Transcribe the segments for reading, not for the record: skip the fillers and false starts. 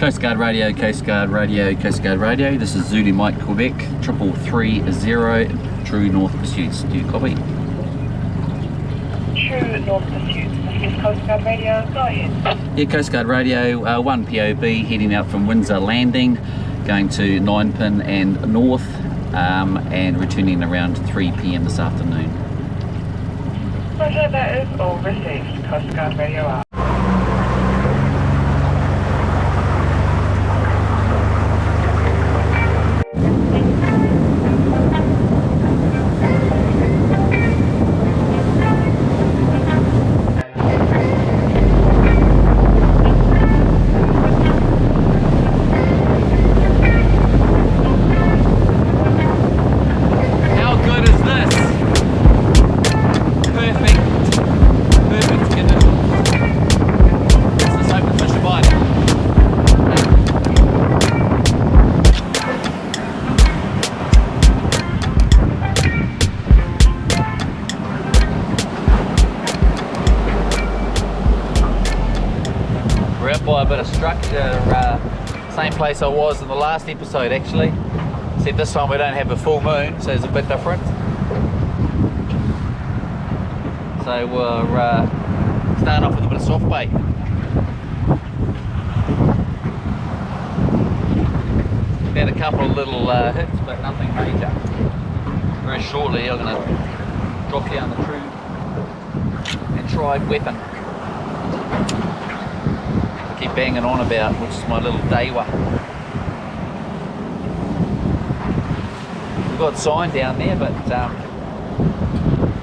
Coast Guard Radio, Coast Guard Radio, Coast Guard Radio. This is Zulu Mike Quebec, 3330, True North Pursuits. Do you copy? True North Pursuits. This is Coast Guard Radio. Go ahead. Yeah, Coast Guard Radio, 1 POB, heading out from Windsor Landing, going to 9 Pin and North, and returning around 3 PM this afternoon. Roger, that is all received. Coast Guard Radio out. By a bit of structure, same place I was in the last episode actually, except this time we don't have a full moon, so it's a bit different. So we're starting off with a bit of soft bait. Had a couple of little hits, but nothing major. Very shortly I'm going to drop down the true and tried weapon. Keep banging on about, which is my little Dewa. We've got sign down there, but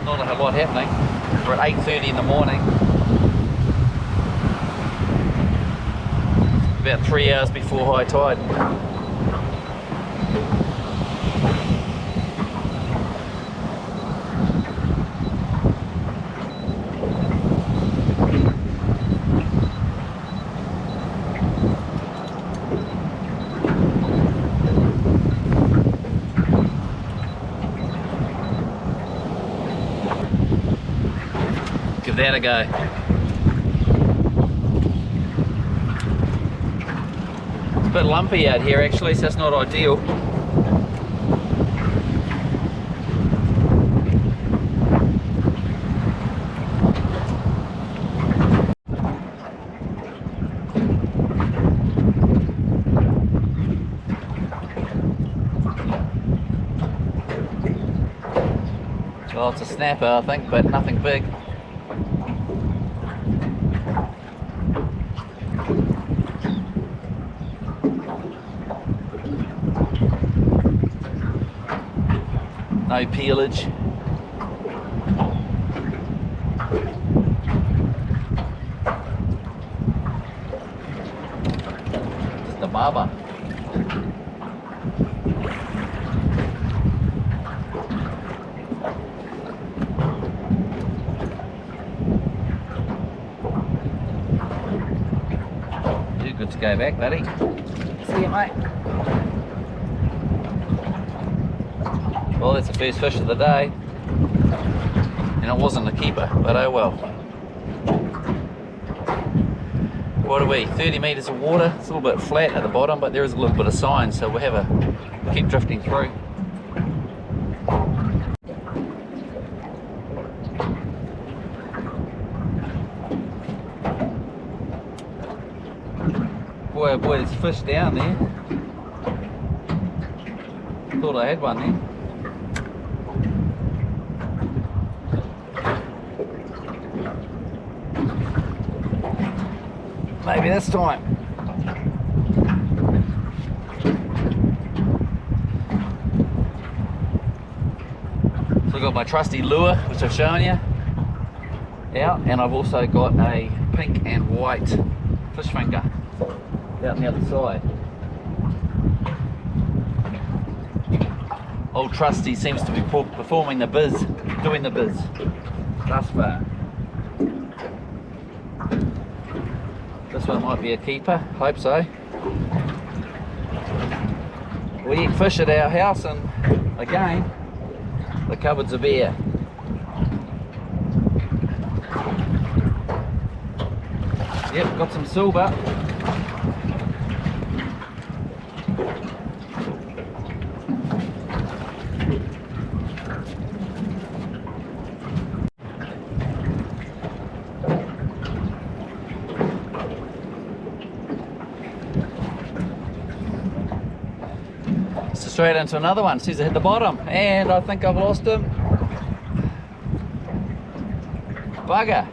not a lot happening. We're at 8:30 in the morning, about 3 hours before high tide. Give that a go. It's a bit lumpy out here actually, so that's not ideal. Well, it's a snapper I think, but nothing big. No peelage. Just a barber. You're good to go back, buddy. See you, mate. Well, that's the first fish of the day, and it wasn't a keeper, but oh well. What are we, 30 metres of water? It's a little bit flat at the bottom, but there is a little bit of sign, so we'll keep drifting through. Boy, oh boy, there's fish down there. Thought I had one there. Maybe this time. So I've got my trusty lure, which I've shown you, out, and I've also got a pink and white fish finger out on the other side. Old Trusty seems to be performing the biz, doing the biz thus far. This one might be a keeper, hope so. We eat fish at our house, and again, the cupboards are bare. Yep, got some silver. straight into another one. Seems to hit the bottom, and I think I've lost him. Bugger.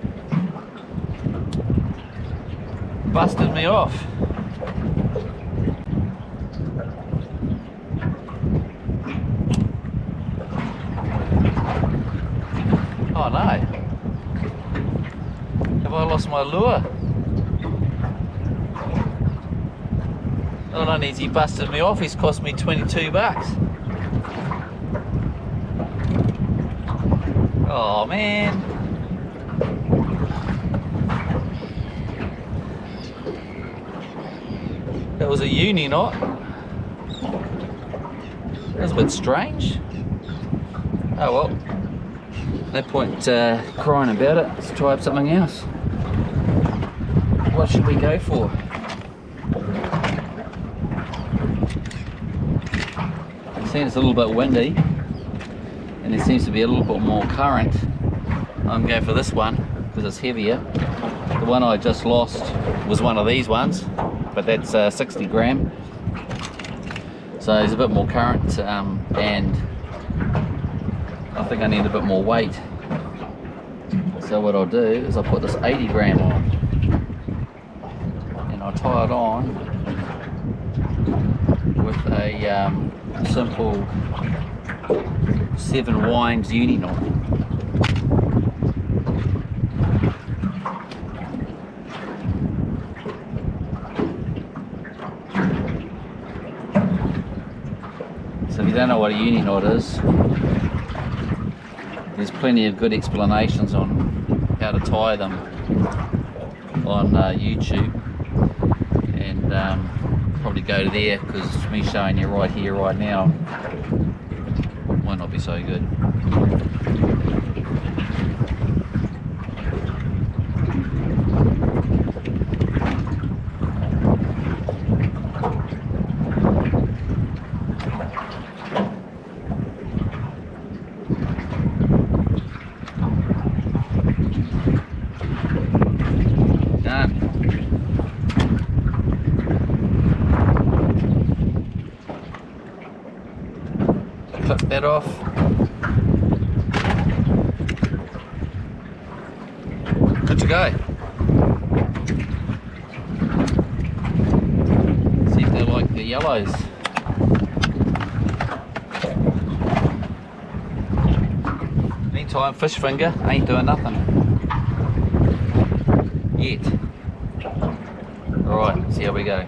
Busted me off. Oh no. Have I lost my lure? Not only has he busted me off, he's cost me 22 bucks. Oh man. That was a uni knot. That's a bit strange. Oh well. No point crying about it. Let's try up something else. What should we go for? It seems a little bit windy and there seems to be a little bit more current. I'm going for this one because it's heavier. The one I just lost was one of these ones, but that's 60 gram. So there's a bit more current and I think I need a bit more weight. So what I'll do is I'll put this 80 gram on and I'll tie it on with a simple 7 winds uni knot. So if you don't know what a uni knot is, there's plenty of good explanations on how to tie them on YouTube, and probably go to there because me showing you right here right now might not be so good. Clip that off. Good to go. See if they like the yellows. Meantime, fish finger ain't doing nothing yet. Alright, see how we go.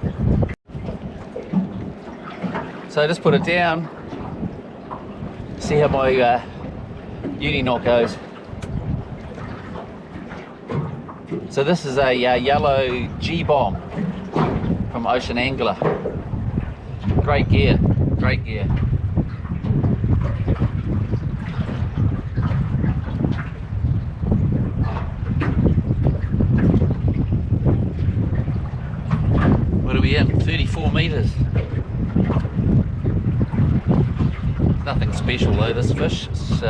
So just put it down. See how my uni knot goes. So this is a yellow G-bomb from Ocean Angler. Great gear, great gear. What are we in? 34 meters. Nothing special though, this fish. It's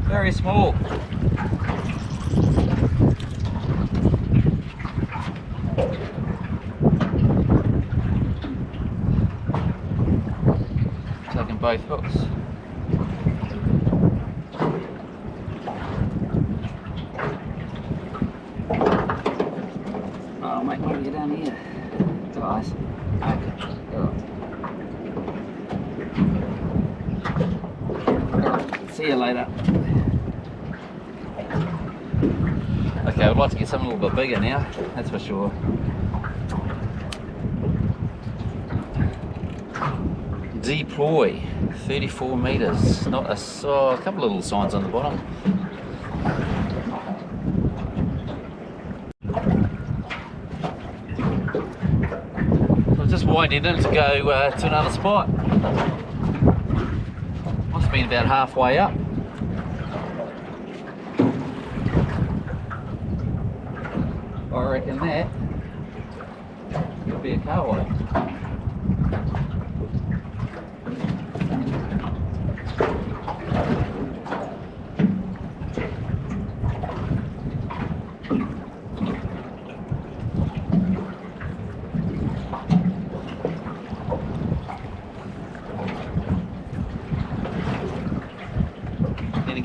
very small. Taking both hooks. Oh mate, what are you down here? Guys. Okay. See you later. Okay, I'd like to get something a little bit bigger now, that's for sure. Deploy, 34 meters. Not a couple of little signs on the bottom. I'm just winding in to go to another spot. Must have been about halfway up. I reckon that could be a carway.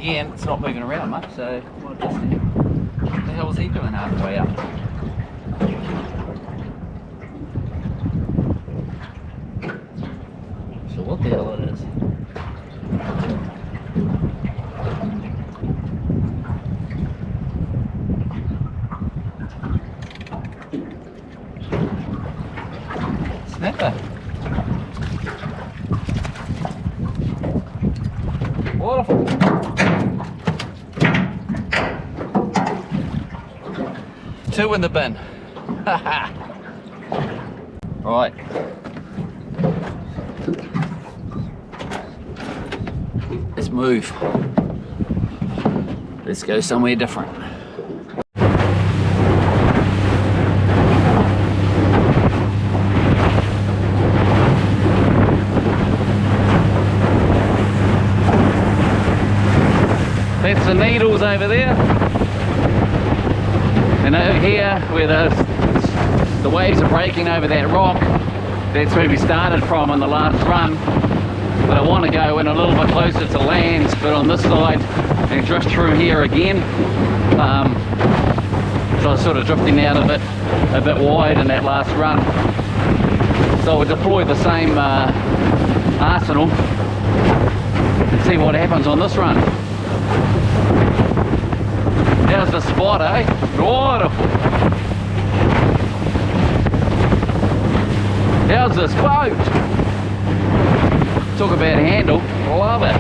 again, it's not moving around much, so what the hell was he doing halfway up? So what the hell it is? Snapper. Wonderful. Two in the bin. Right. Let's move. Let's go somewhere different. That's the needles over there, and over here where the waves are breaking over that rock, that's where we started from on the last run. But I want to go in a little bit closer to land, but on this side, and drift through here again. So I was sort of drifting out a bit wide in that last run. So we'll deploy the same arsenal and see what happens on this run. There's the spot, eh? Beautiful. How's this boat? Talk about handle, love it.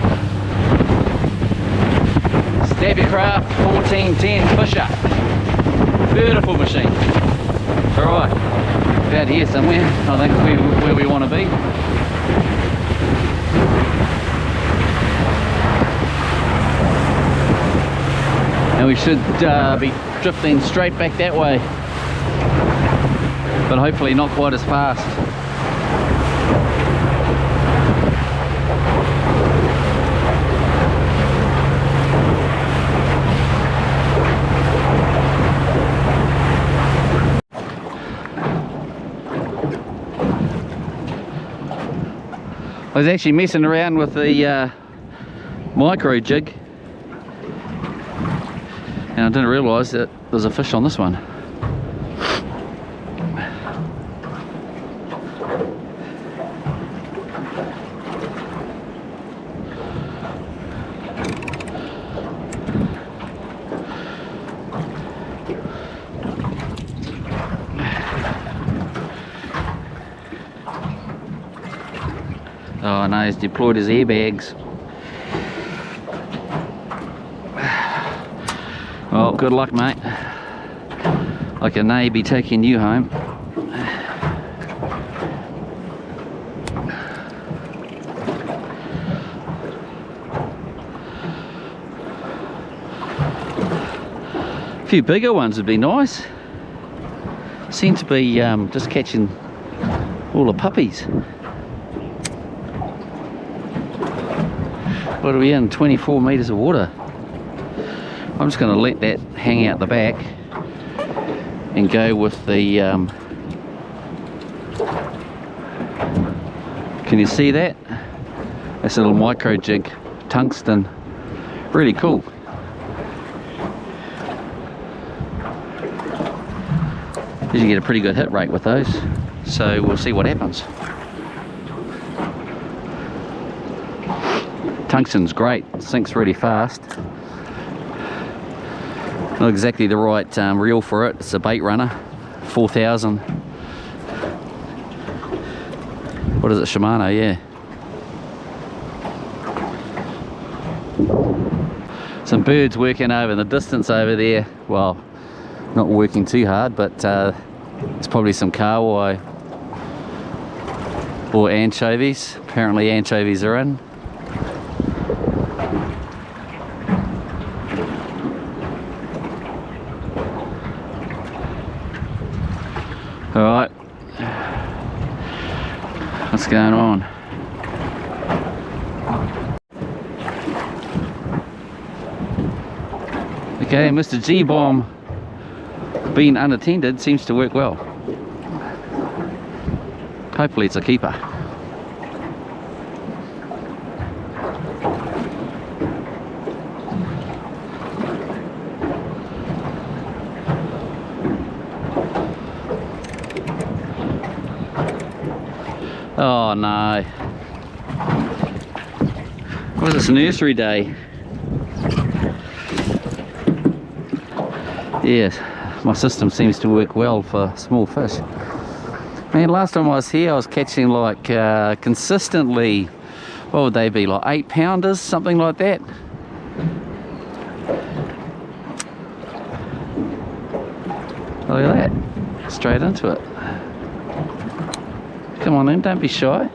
Stabby Craft 1410 Fisher. Beautiful machine. Alright, about here somewhere, I think where we want to be. And we should be drifting straight back that way, but hopefully not quite as fast. I was actually messing around with the micro jig, and I didn't realise that there's a fish on this one. Oh no, he's deployed his airbags. Well, good luck, mate. I can now be taking you home. A few bigger ones would be nice. Seem to be just catching all the puppies. What are we in? 24 metres of water. I'm just going to let that hang out the back and go with the can you see that? That's a little micro jig, tungsten, really cool. You get a pretty good hit rate with those, so we'll see what happens. Tungsten's great, sinks really fast. Not exactly the right reel for it. It's a bait runner, 4000. What is it, Shimano? Yeah. Some birds working over in the distance over there. Well, not working too hard, but it's probably some kahawai or anchovies. Apparently anchovies are in. Alright, what's going on? Okay, Mr. G-Bomb being unattended seems to work well. Hopefully it's a keeper. Oh no. What is this, nursery day? Yes, my system seems to work well for small fish. Man, last time I was here I was catching like consistently, what would they be, like 8-pounders, something like that. Look at that, straight into it. Come on in, don't be shy.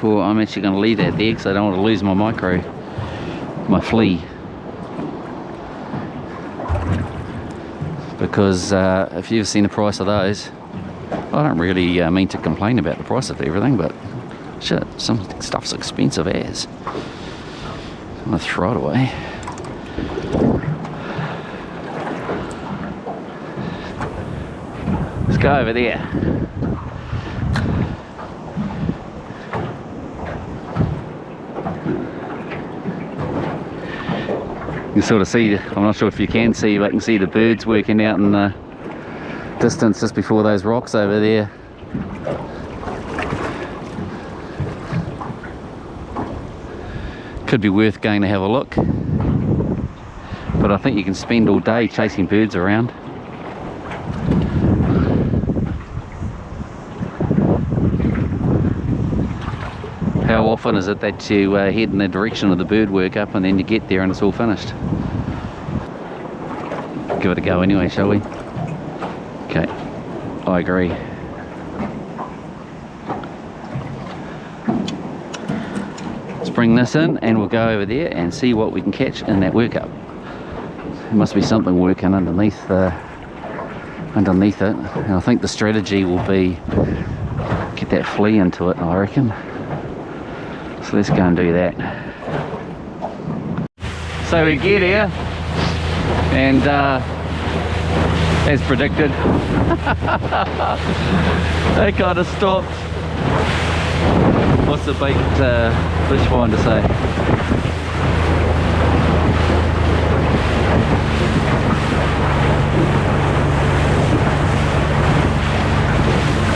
I'm actually going to leave that there because I don't want to lose my my flea. Because if you've seen the price of those, I don't really mean to complain about the price of everything, but shit, some stuff's expensive as. I'm going to throw it away. Let's go over there. You can sort of see, I'm not sure if you can see, but I can see the birds working out in the distance just before those rocks over there. Could be worth going to have a look, but I think you can spend all day chasing birds around. How often is it that you head in the direction of the bird work up and then you get there and it's all finished? Give it a go anyway, shall we? Okay, I agree. Let's bring this in and we'll go over there and see what we can catch in that workup. There must be something working underneath it, and I think the strategy will be get that flea into it, I reckon. So let's go and do that. So we get here, and as predicted, they kind of stopped. What's the bait fish finder say?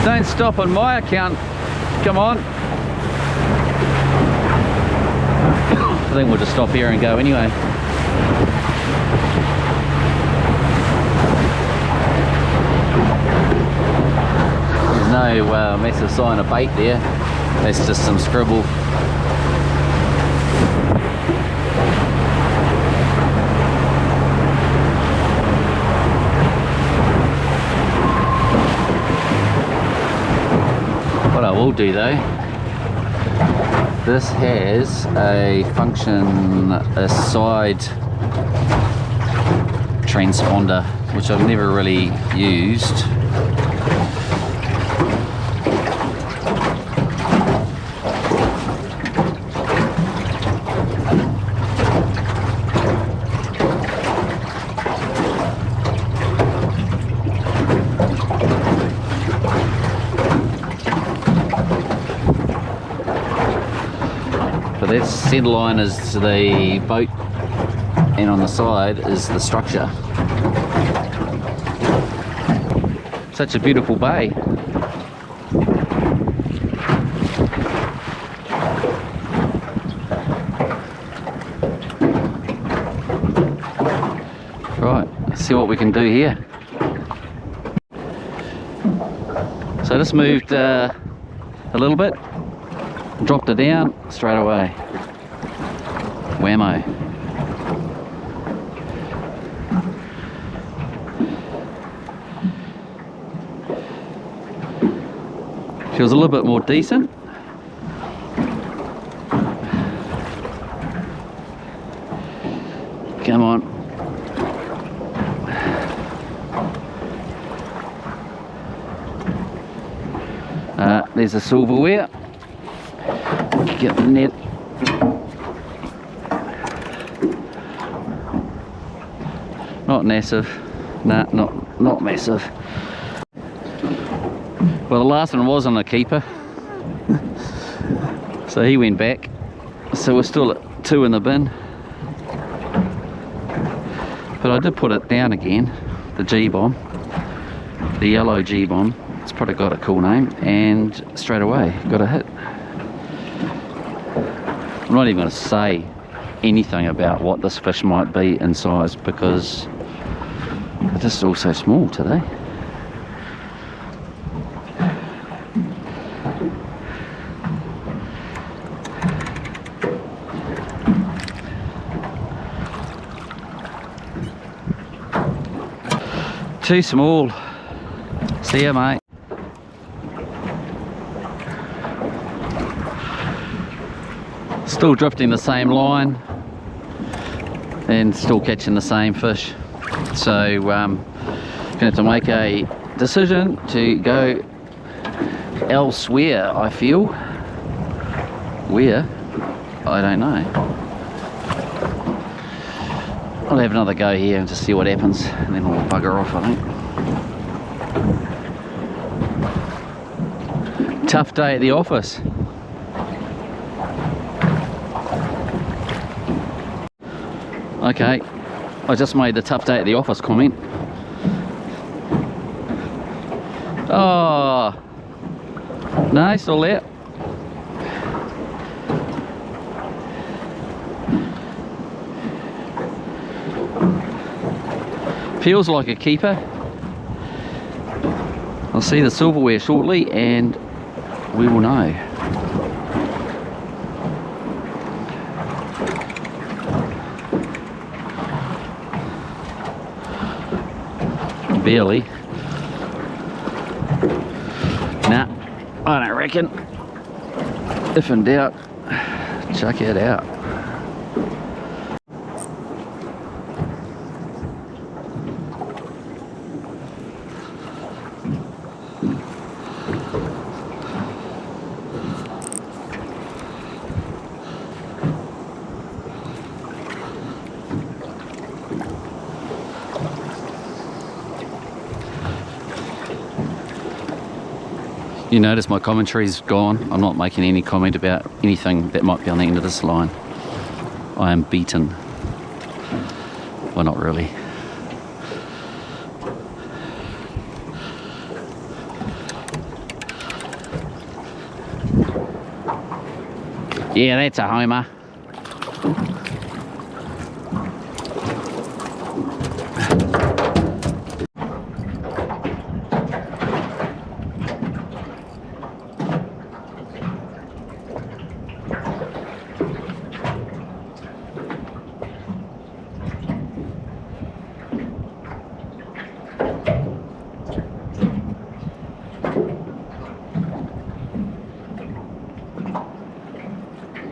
Don't stop on my account, come on. I think we'll just stop here and go anyway. There's no massive sign of bait there. That's just some scribble. What I will do though, this has a function, a side transponder, which I've never really used. That centre line is the boat, and on the side is the structure. Such a beautiful bay. Right, let's see what we can do here. So I just moved a little bit, dropped it down straight away. Whammo. Feels a little bit more decent. Come on. There's a silverware. Get the net. Not massive. Nah, not massive. Well, the last one wasn't a keeper, so he went back. So we're still at 2 in the bin. But I did put it down again, the G-bomb, the yellow G-bomb. It's probably got a cool name, and straight away got a hit. I'm not even going to say anything about what this fish might be in size because it's just all so small today. Too small. See ya, mate. Still drifting the same line and still catching the same fish. So gonna have to make a decision to go elsewhere, I feel. Where? I don't know. I'll have another go here and just see what happens, and then we'll bugger off, I think. Tough day at the office. Okay, I just made the tough day at the office comment. Oh, no, still there. Feels like a keeper. I'll see the silverware shortly and we will know. Barely. Nah, I don't reckon. If in doubt, chuck it out. You notice my commentary's gone. I'm not making any comment about anything that might be on the end of this line. I am beaten. Well, not really. Yeah, that's a homer.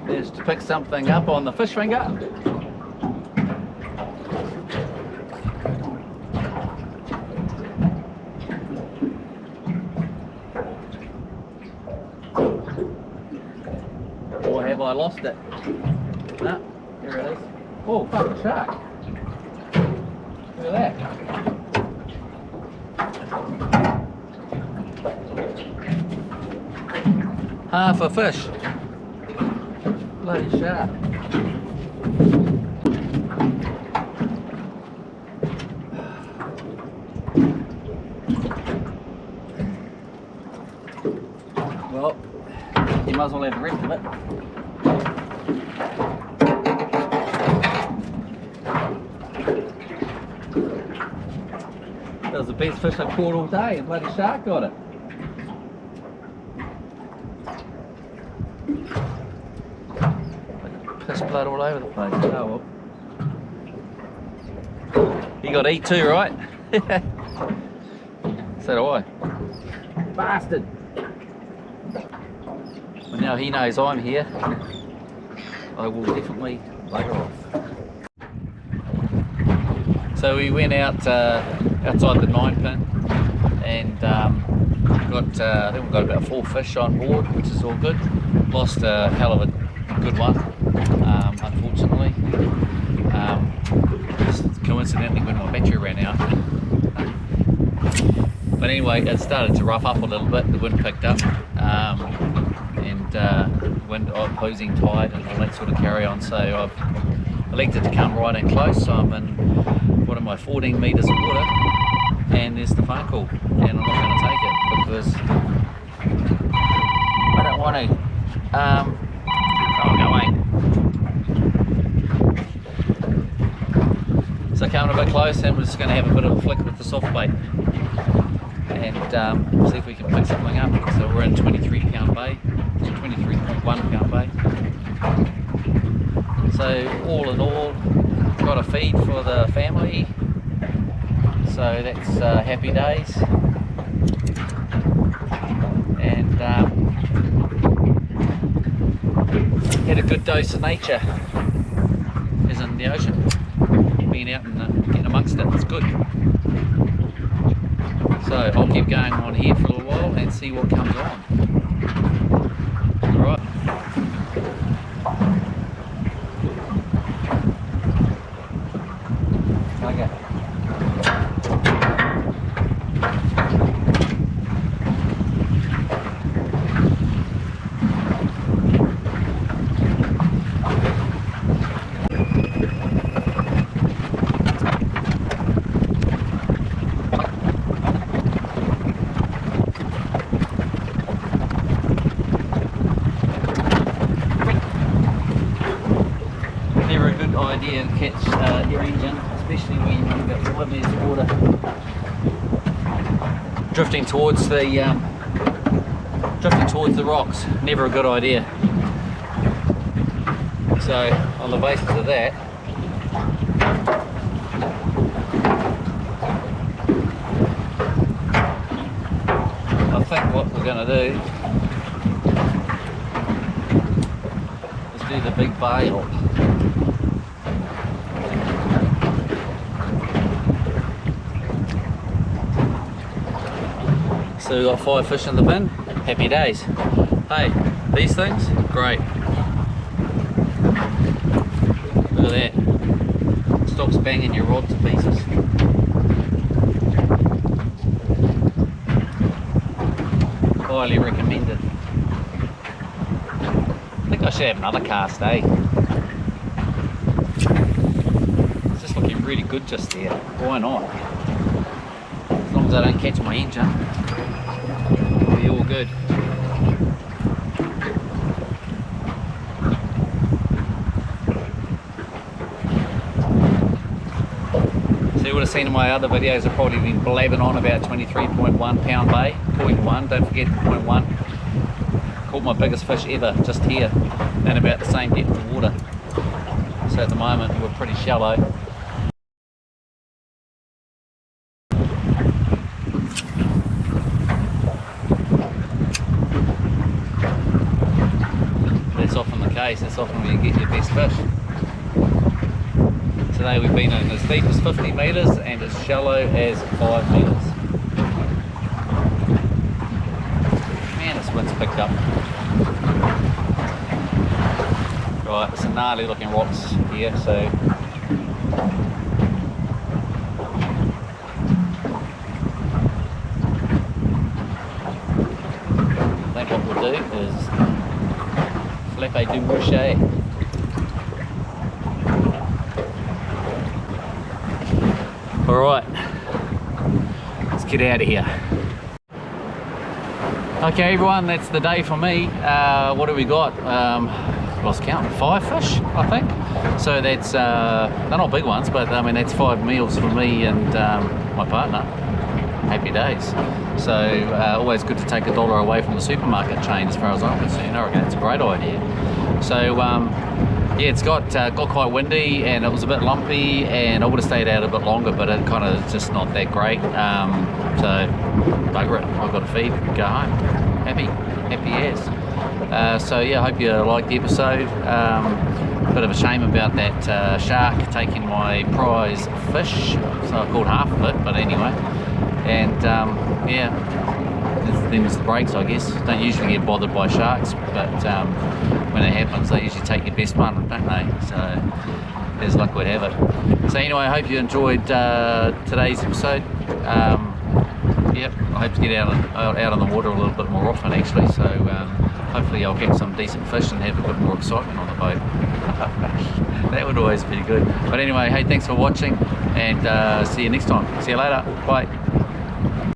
There's to pick something up on the fish finger. Or have I lost it? No, here it is. Oh, fucking shark. Look at that. Half a fish. Bloody shark. Well, you might as well have the rest of it. That was the best fish I've caught all day, and bloody shark got it. Piss blood all over the place. Oh well. You got to eat too, right? So do I. Bastard! Well, now he knows I'm here. I will definitely bugger off. So we went out outside the 9-pin and I think we got about 4 fish on board, which is all good. Lost a hell of a good one, unfortunately. Just coincidentally when my battery ran out. But But anyway, it started to rough up a little bit. The wind picked up, and wind opposing tide and all that sort of carry on. So I've elected to come right in close. So I'm in, what am I, 14 metres of water, and there's the phone call, and I'm not going to take it because I don't want to. Oh, go away. So coming a bit close, and we're just going to have a bit of a flick with the soft bait and see if we can pick something up. So we're in 23 pound bait, 23.1 pound bait. So all in all, got a feed for the family. So that's happy days. And had a good dose of nature, as in the ocean. Being out and getting amongst it, it's good. So I'll keep going on here for a little while and see what comes on. Alright. Okay. Idea to catch your engine, especially when you've got 5 meters of water drifting towards the rocks. Never a good idea. So on the basis of that, I think what we're going to do is do the big bail. So we've got 5 fish in the bin, happy days. Hey, these things, great. Look at that, stops banging your rod to pieces. Highly recommended. I think I should have another cast, eh? It's just looking really good just there, why not? As long as I don't catch my engine. Be all good. So you would have seen in my other videos I've probably been blabbing on about 23.1 pound bait, 0.1, don't forget 0.1. Caught my biggest fish ever just here and about the same depth of water. So at the moment we're pretty shallow. That's often where you get your best fish. Today we've been in as deep as 50 metres and as shallow as 5 metres. Man, this wind's picked up. Right, some gnarly looking rocks here, so I think what we'll do is Flepe du Brochet. Alright, let's get out of here. Okay everyone, that's the day for me. What have we got? Lost count, 5 fish I think. So that's, they're not big ones, but I mean that's 5 meals for me and my partner. Happy days. So always good to take $1 away from the supermarket chain as far as I'm concerned. I reckon it's a great idea. So yeah, it's got quite windy and it was a bit lumpy and I would have stayed out a bit longer, but it kind of just not that great. So bugger it, I've got to feed, go home. Happy as. So yeah, I hope you liked the episode. Bit of a shame about that shark taking my prize fish. So I caught half of it, but anyway. And yeah, them is the breaks, I guess. Don't usually get bothered by sharks, but when it happens, they usually take your best one, don't they? So as luck would have it. So anyway, I hope you enjoyed today's episode. Yep, I hope to get out on the water a little bit more often actually, so hopefully I'll get some decent fish and have a bit more excitement on the boat. That would always be good. But anyway, hey, thanks for watching, and see you next time. See you later. Bye.